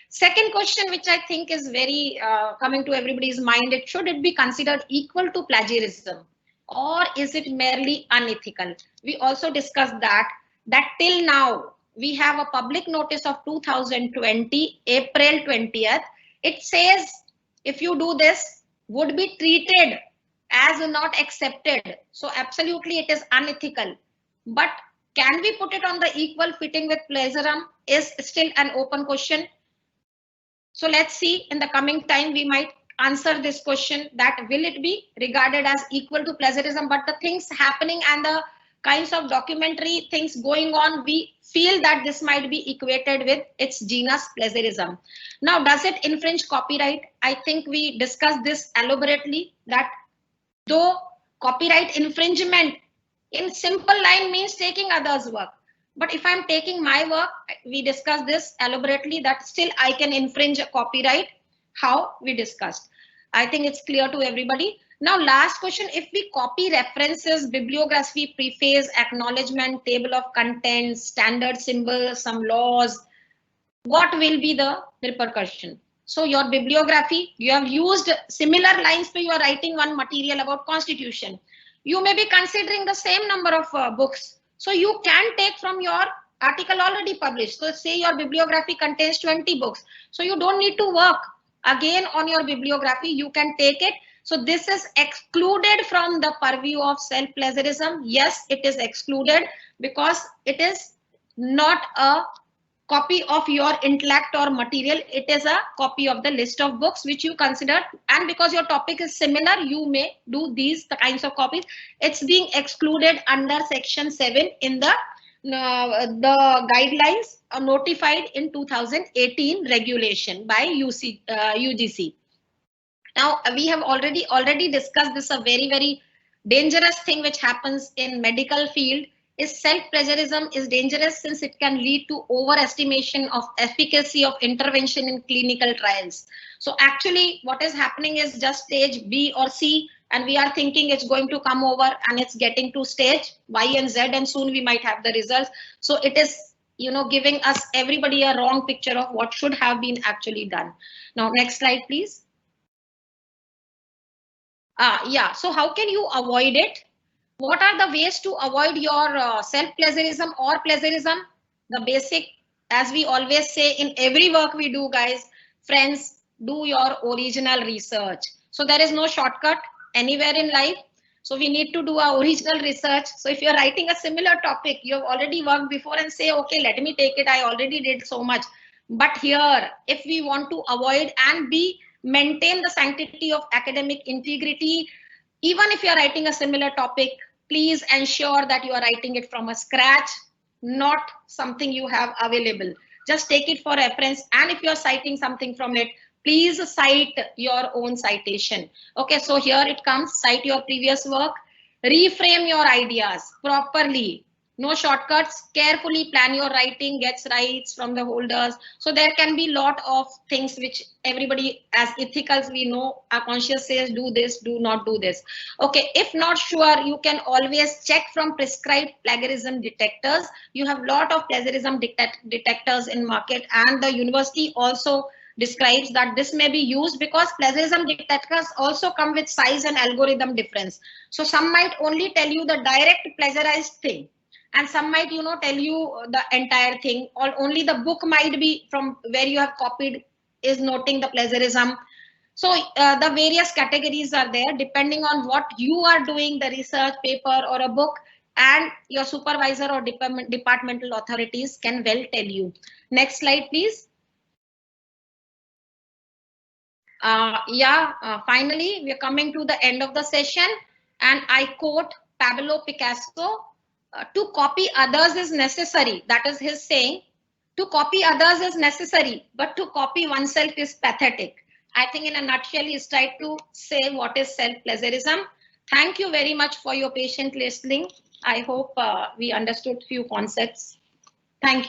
Second question, which I think is very coming to everybody's mind, should it be considered equal to plagiarism or is it merely unethical? We also discussed that till now we have a public notice of 2020, April 20th. It says if you do this, would be treated as not accepted. So absolutely it is unethical. But can we put it on the equal footing with plagiarism is still an open question. So let's see, in the coming time we might answer this question, that will it be regarded as equal to plagiarism. But the things happening and the kinds of documentary things going on, we feel that this might be equated with its genus plagiarism. Now, does it infringe copyright? I think we discussed this elaborately, that though copyright infringement in simple line means taking others' work. But if I'm taking my work, we discussed this elaborately, that still I can infringe a copyright. How? We discussed. I think it's clear to everybody. Now, last question, if we copy references, bibliography, preface, acknowledgement, table of contents, standard symbols, some laws, what will be the repercussion? So your bibliography, you have used similar lines to your writing one material about constitution. You may be considering the same number of books. So you can take from your article already published. So say your bibliography contains 20 books. So you don't need to work again on your bibliography. You can take it. So this is excluded from the purview of self-plagiarism. Yes, it is excluded because it is not a copy of your intellect or material. It is a copy of the list of books which you consider, and because your topic is similar, you may do these kinds of copies. It's being excluded under section 7 in the guidelines notified in 2018 regulation by UGC. Now we have already discussed this. A very dangerous thing which happens in medical field is self-plagiarism is dangerous since it can lead to overestimation of efficacy of intervention in clinical trials. So actually what is happening is just stage B or C, and we are thinking it's going to come over and it's getting to stage Y and Z, and soon we might have the results. So it is, giving us everybody a wrong picture of what should have been actually done. Now, next slide, please. Yeah, so how can you avoid it? What are the ways to avoid your self-plagiarism or plagiarism? The basic, as we always say in every work we do, guys, friends, do your original research. So there is no shortcut anywhere in life. So we need to do our original research. So if you're writing a similar topic, you have already worked before and say, okay, let me take it. I already did so much. But here, if we want to avoid and maintain the sanctity of academic integrity, even if you're writing a similar topic, please ensure that you are writing it from a scratch, not something you have available. Just take it for reference. And if you're citing something from it, please cite your own citation. Okay, so here it comes, cite your previous work, reframe your ideas properly. No shortcuts, carefully plan your writing, gets rights from the holders. So there can be lot of things which everybody as ethicals we know, our conscience says do this, do not do this. Okay, if not sure, you can always check from prescribed plagiarism detectors. You have lot of plagiarism detectors in market, and the university also describes that this may be used because plagiarism detectors also come with size and algorithm difference. So some might only tell you the direct plagiarized thing, and some might tell you the entire thing, or only the book might be from where you have copied is noting the plagiarism. So the various categories are there depending on what you are doing, the research paper or a book, and your supervisor or departmental authorities can well tell you. Next slide, please. Finally, we are coming to the end of the session, and I quote Pablo Picasso, to copy others is necessary. That is his saying. To copy others is necessary, but to copy oneself is pathetic. I think in a nutshell, he's tried to say what is self-plagiarism. Thank you very much for your patient listening. I hope we understood few concepts. Thank you.